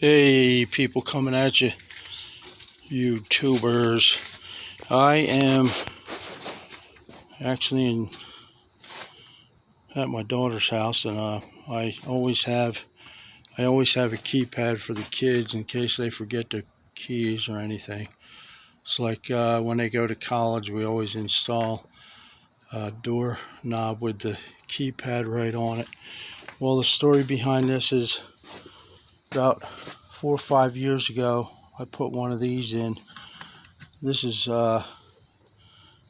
Hey, people coming at you, YouTubers. I am actually at my daughter's house, and I always have a keypad for the kids in case they forget their keys or anything. It's like when they go to college, we always install a door knob with the keypad right on it. Well, the story behind this is about 4 or 5 years ago, I put one of these in. This is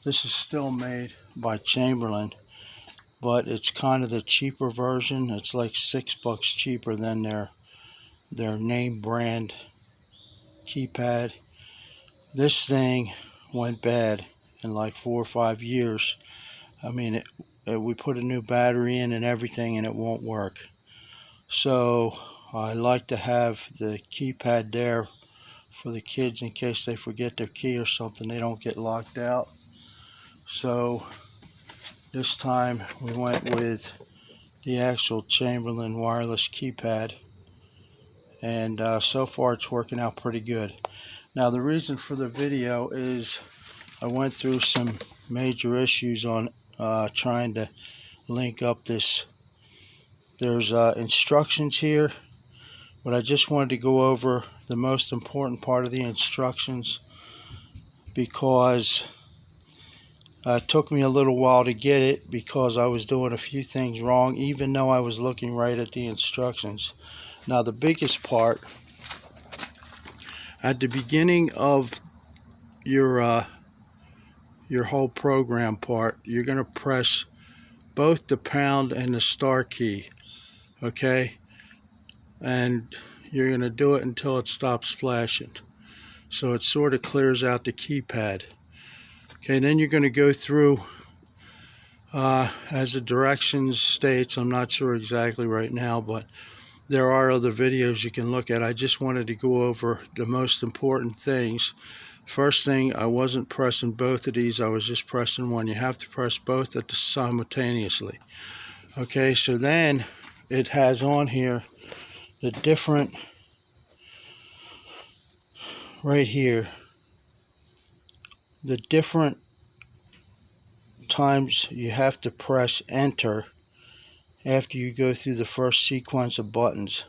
still made by Chamberlain, but it's kind of the cheaper version. It's like $6 cheaper than their name brand keypad. This thing went bad in like 4 or 5 years. I mean, we put a new battery in and everything, and it won't work. So I like to have the keypad there for the kids in case they forget their key or something. They don't get locked out. So this time we went with the actual Chamberlain wireless keypad, and so far it's working out pretty good. Now, the reason for the video is I went through some major issues on trying to link up this. There's instructions here, but I just wanted to go over the most important part of the instructions because it took me a little while to get it because I was doing a few things wrong, even though I was looking right at the instructions. Now, the biggest part, at the beginning of your whole program part, you're going to press both the pound and the star key, okay? And you're going to do it until it stops flashing. So it sort of clears out the keypad. Okay, then you're going to go through, as the directions states, I'm not sure exactly right now, but there are other videos you can look at. I just wanted to go over the most important things. First thing, I wasn't pressing both of these, I was just pressing one. You have to press both at the simultaneously. Okay, so then it has on here the different, right here, the different times you have to press enter after you go through the first sequence of buttons.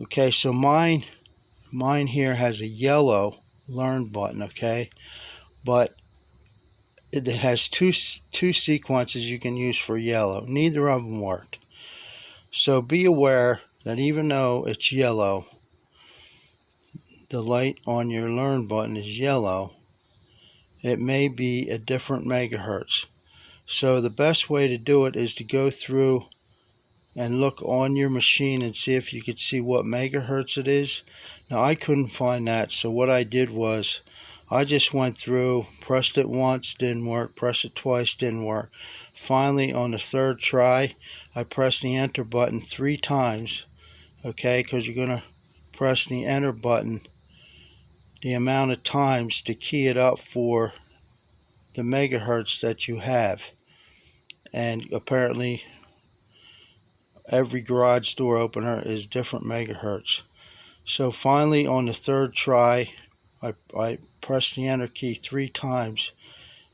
Okay, so mine here has a yellow learn button, okay, but it has two sequences you can use for yellow. Neither of them worked. So be aware that even though it's yellow, the light on your learn button is yellow, it may be a different megahertz. So the best way to do it is to go through and look on your machine and see if you could see what megahertz it is. Now, I couldn't find that, so what I did was I just went through, pressed it once, didn't work, pressed it twice, didn't work. Finally, on the third try, I pressed the enter button 3 times, okay, because you're going to press the enter button the amount of times to key it up for the megahertz that you have. And apparently every garage door opener is different megahertz. So finally, on the third try, I pressed the enter key 3 times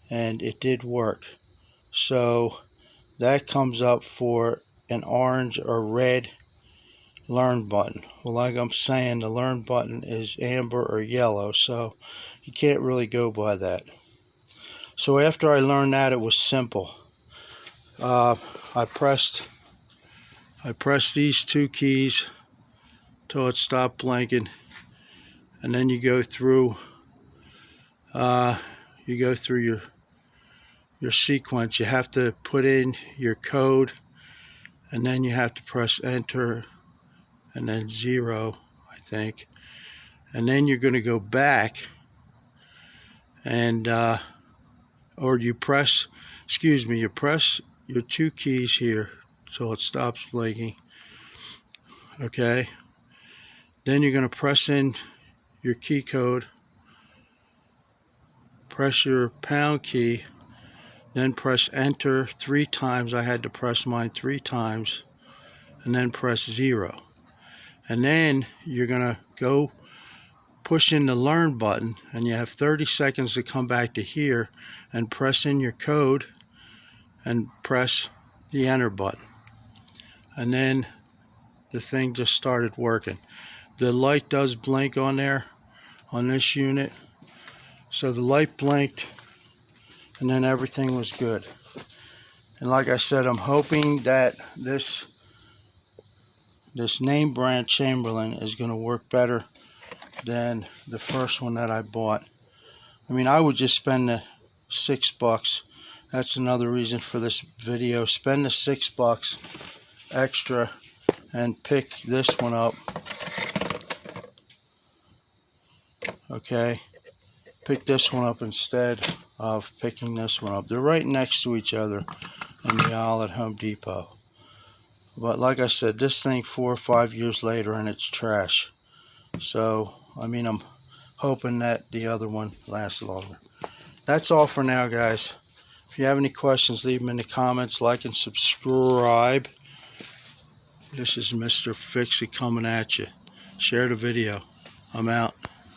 and it did work. So that comes up for an orange or red learn button. Well, like I'm saying, the learn button is amber or yellow, so you can't really go by that. So after I learned that, it was simple. I pressed these 2 keys till it stopped blinking, and then you go through your sequence. You have to put in your code, and then you have to press enter and then 0, I think, and then you're going to go back and you press your 2 keys here till it stops blinking, okay? Then you're going to press in your key code, press your pound key, then press enter 3 times. I had to press mine 3 times, and then press 0. And then you're gonna go push in the learn button, and you have 30 seconds to come back to here and press in your code and press the enter button. And then the thing just started working. The light does blink on there on this unit. So the light blinked and then everything was good. And like I said, I'm hoping that this name brand Chamberlain is going to work better than the first one that I bought. I mean, I would just spend the $6. That's another reason for this video. Spend the $6 extra and pick this one up. Okay, pick this one up instead of picking this one up. They're right next to each other in the aisle at Home Depot. But like I said, this thing 4 or 5 years later and it's trash. So, I mean, I'm hoping that the other one lasts longer. That's all for now, guys. If you have any questions, leave them in the comments. Like and subscribe. This is Mr. Fix-It coming at you. Share the video. I'm out.